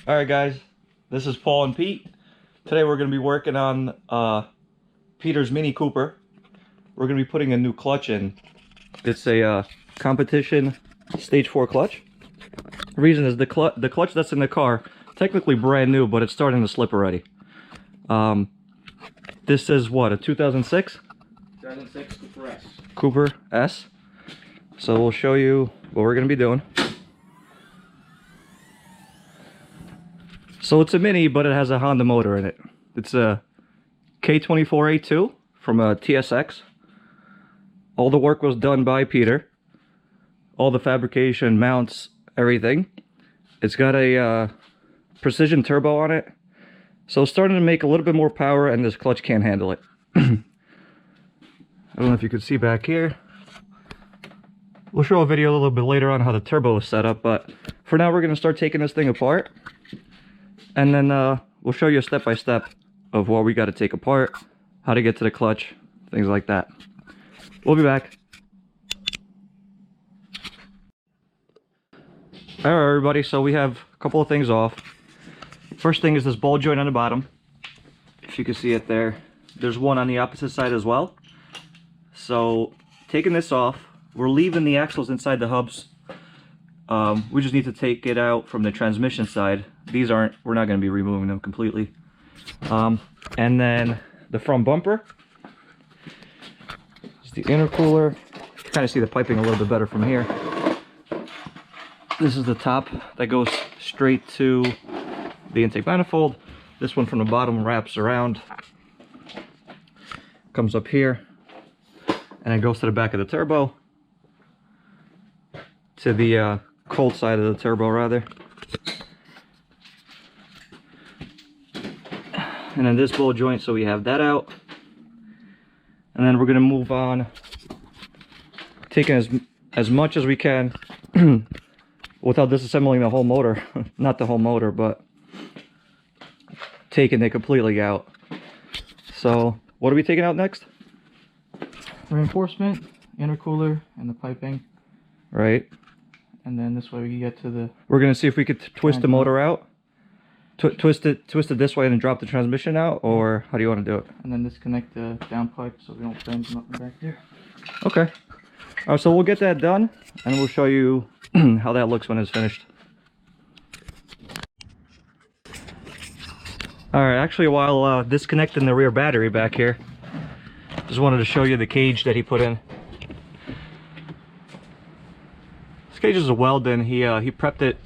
Alright guys, this is Paul and Pete. Today we're going to be working on Peter's Mini Cooper. We're going to be putting a new clutch in. It's a competition stage 4 clutch. The reason is the clutch that's in the car, technically brand new, but it's starting to slip already. This is what, a 2006? 2006 Cooper S. Cooper S. So we'll show you what we're going to be doing. So it's a Mini, but it has a Honda motor in it. It's a K24 A2 from a TSX. All the work was done by Peter. All the fabrication, mounts, everything. It's got a precision turbo on it. So it's starting to make a little bit more power, and this clutch can't handle it. I don't know if you can see back here. We'll show a video a little bit later on how the turbo is set up, but for now we're going to start taking this thing apart. And then we'll show you a step-by-step of what we got to take apart, how to get to the clutch, things like that. We'll be back. Alright everybody, so we have a couple of things off. First thing is this ball joint on the bottom. If you can see it there. There's one on the opposite side as well. So taking this off, we're leaving the axles inside the hubs. We just need to take it out from the transmission side. These aren't, we're not going to be removing them completely. And then the front bumper. This is the intercooler. You can kind of see the piping a little bit better from here. This is the top that goes straight to the intake manifold. This one from the bottom wraps around, comes up here, and it goes to the back of the turbo, to the cold side of the turbo rather. And then this ball joint, so we have that out. And then we're going to move on, taking as much as we can without disassembling the whole motor. Not the whole motor, but taking it completely out. So what are we taking out next? Reinforcement, intercooler, and the piping. Right. And then this way we can get to the... We're going to see if we could twist the motor out. Twist it this way and then drop the transmission out, or how do you want to do it? And then disconnect the downpipe so we don't bend them up back there. Okay. Alright, so we'll get that done and we'll show you how that looks when it's finished. Alright, actually while disconnecting the rear battery back here, just wanted to show you the cage that he put in. This cage is a weld-in. He prepped it,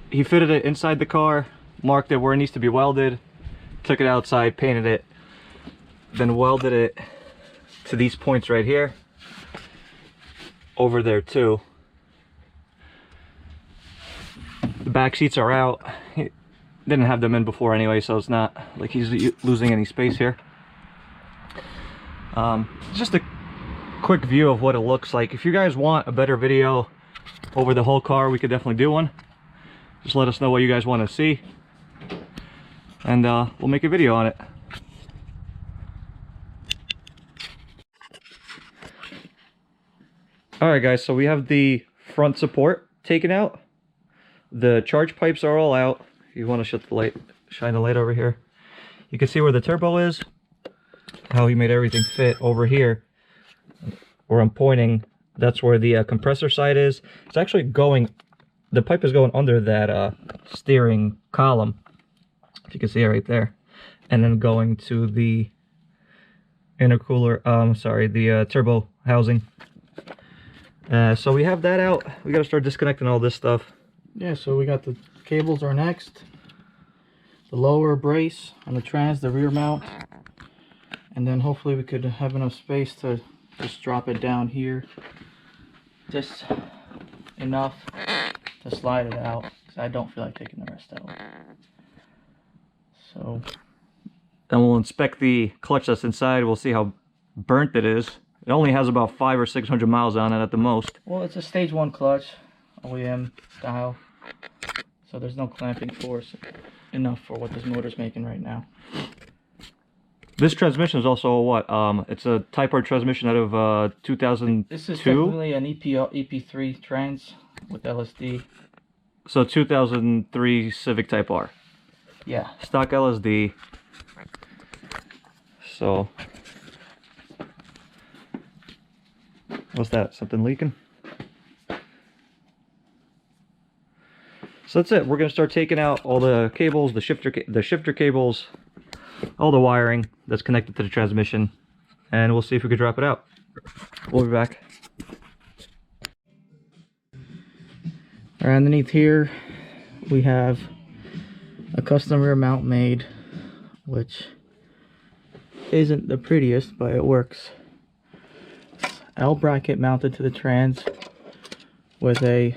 he fitted it inside the car, marked it where it needs to be welded, took it outside, painted it, then welded it to these points right here, over there too. The back seats are out. He didn't have them in before anyway, so it's not like he's losing any space here. Just a quick view of what it looks like. If you guys want a better video over the whole car, we could definitely do one. Just let us know what you guys want to see, and we'll make a video on it. Alright guys, so we have the front support taken out. The charge pipes are all out. If you want to shine the light over here. You can see where the turbo is, how he made everything fit over here. Where I'm pointing, that's where the compressor side is. It's actually going, the pipe is going under that steering column, if you can see it right there, and then going to the intercooler, the turbo housing. So we have that out. We got to start disconnecting all this stuff. Yeah, so we got the cables are next. The lower brace on the trans, the rear mount. And then hopefully we could have enough space to just drop it down here. Just enough to slide it out, because I don't feel like taking the rest out. So then we'll inspect the clutch that's inside. We'll see how burnt it is. It only has about 500 or 600 miles on it at the most. Well, it's a stage 1 clutch, OEM style, so there's no clamping force enough for what this motor's making right now. This transmission is also a what? It's a Type R transmission out of 2002. This is definitely an EP3 trans with LSD. So 2003 Civic Type R. Yeah. Stock LSD. So, what's that? Something leaking? So that's it. We're gonna start taking out all the cables, the shifter cables, all the wiring that's connected to the transmission, and we'll see if we can drop it out. We'll be back. All right, underneath here, we have a custom rear mount made, which isn't the prettiest, but it works. L bracket mounted to the trans with a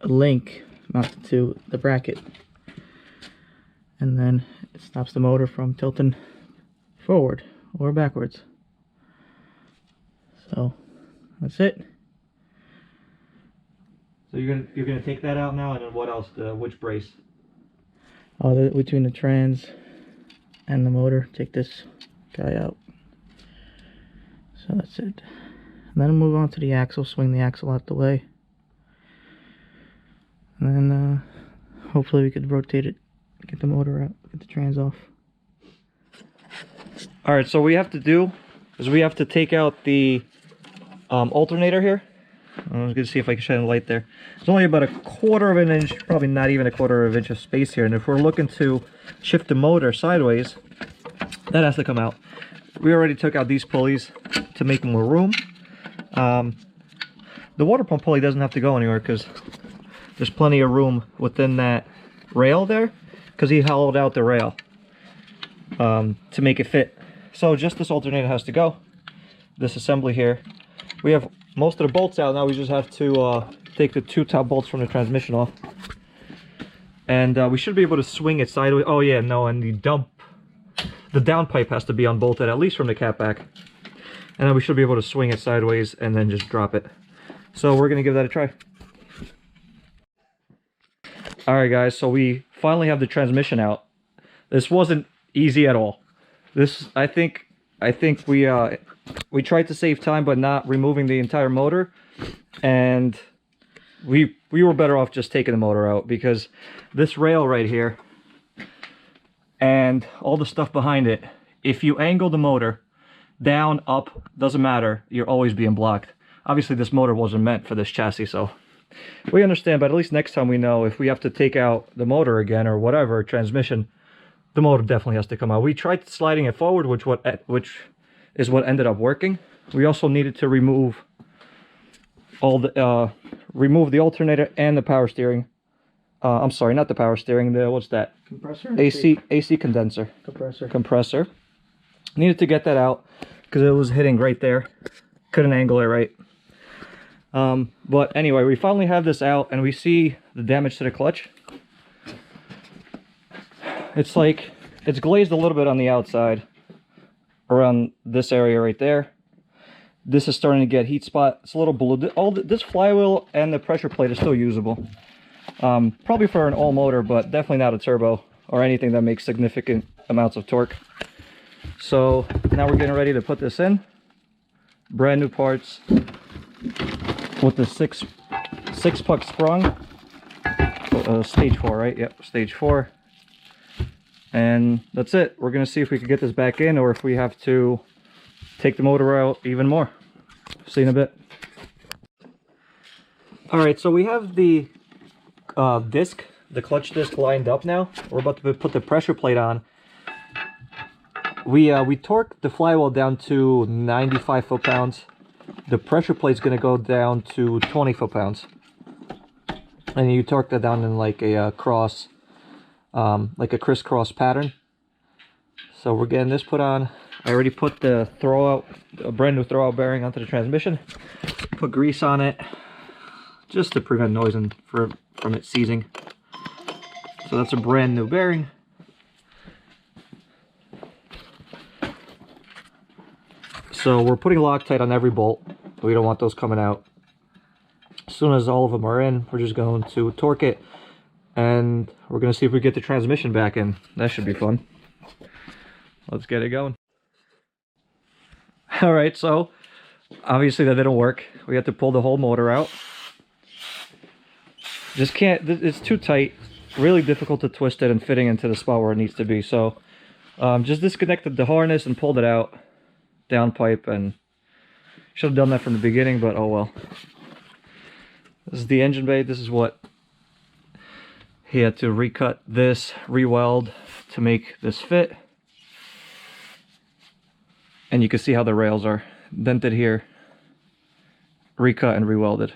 link mounted to the bracket, and then it stops the motor from tilting forward or backwards. So that's it. So you're gonna take that out now, and then what else? Which brace? Between the trans and the motor, take this guy out. So that's it. And then move on to the axle, swing the axle out the way. And then hopefully we could rotate it, get the motor out, get the trans off. Alright, so what we have to do is we have to take out the alternator here. I'm going to see if I can shine a light there. It's only about 1/4 of an inch, probably not even 1/4 of an inch of space here. And if we're looking to shift the motor sideways, that has to come out. We already took out these pulleys to make more room. The water pump pulley doesn't have to go anywhere because there's plenty of room within that rail there, because he hollowed out the rail to make it fit. So just this alternator has to go. This assembly here. We have most of the bolts out now. We just have to take the 2 top bolts from the transmission off. And we should be able to swing it sideways. Oh yeah, no, and the down pipe has to be unbolted, at least from the cat back. And then we should be able to swing it sideways and then just drop it. So we're gonna give that a try. Alright guys, so we finally have the transmission out. This wasn't easy at all. This, I think we tried to save time by not removing the entire motor, and we were better off just taking the motor out, because this rail right here and all the stuff behind it, if you angle the motor down, up, doesn't matter, you're always being blocked. Obviously this motor wasn't meant for this chassis, so we understand, but at least next time we know if we have to take out the motor again or whatever, transmission, the motor definitely has to come out. We tried sliding it forward, which is what ended up working. We also needed to remove all the remove the alternator and the power steering. I'm sorry, not the power steering. What's that? Compressor? AC condenser. Compressor. Needed to get that out because it was hitting right there. Couldn't angle it right. But anyway, we finally have this out, and we see the damage to the clutch. It's like it's glazed a little bit on the outside around this area right there. This is starting to get heat spot. It's a little blue. This flywheel and the pressure plate is still usable. Probably for an all motor, but definitely not a turbo or anything that makes significant amounts of torque. So now we're getting ready to put this in. Brand new parts with the six puck sprung. Stage 4, right? Yep, stage 4. And that's it. We're gonna see if we can get this back in, or if we have to take the motor out even more. See you in a bit. All right, so we have the disc, the clutch disc lined up now. We're about to put the pressure plate on. We torqued the flywheel down to 95 foot-pounds. The pressure plate's gonna go down to 20 foot-pounds. And you torque that down in like a cross, like a crisscross pattern. So we're getting this put on. I already put the a brand new throwout bearing onto the transmission. Put grease on it, just to prevent noise and from it seizing. So that's a brand new bearing. So we're putting Loctite on every bolt. We don't want those coming out. As soon as all of them are in, we're just going to torque it, and we're going to see if we get the transmission back in. That should be fun. Let's get it going. All right, so obviously that didn't work. We had to pull the whole motor out. Just can't, it's too tight. really difficult to twist it and fitting into the spot where it needs to be. So just disconnected the harness and pulled it out, down pipe, and should have done that from the beginning, but oh well. This is the engine bay. This is what he had to recut this, re-weld to make this fit. And you can see how the rails are dented here, recut and re-welded.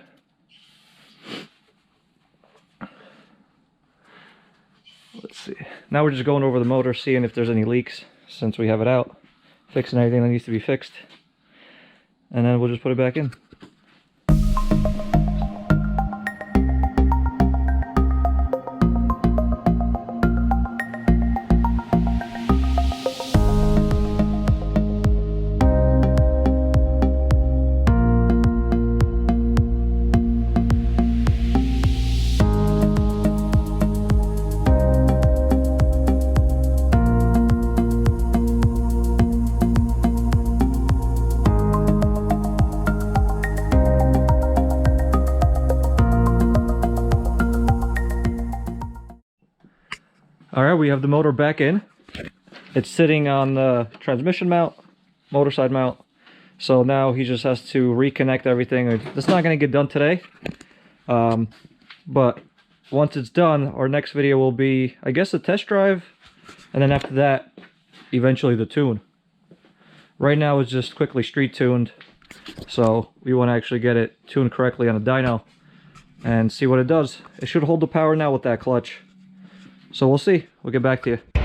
Let's see. Now we're just going over the motor, seeing if there's any leaks since we have it out, fixing anything that needs to be fixed, and then we'll just put it back in. Alright, we have the motor back in. It's sitting on the transmission mount, motor side mount. So now he just has to reconnect everything. It's not going to get done today. But once it's done, our next video will be, I guess, a test drive. And then after that, eventually the tune. Right now it's just quickly street tuned. So we want to actually get it tuned correctly on a dyno and see what it does. It should hold the power now with that clutch. So we'll see. We'll get back to you.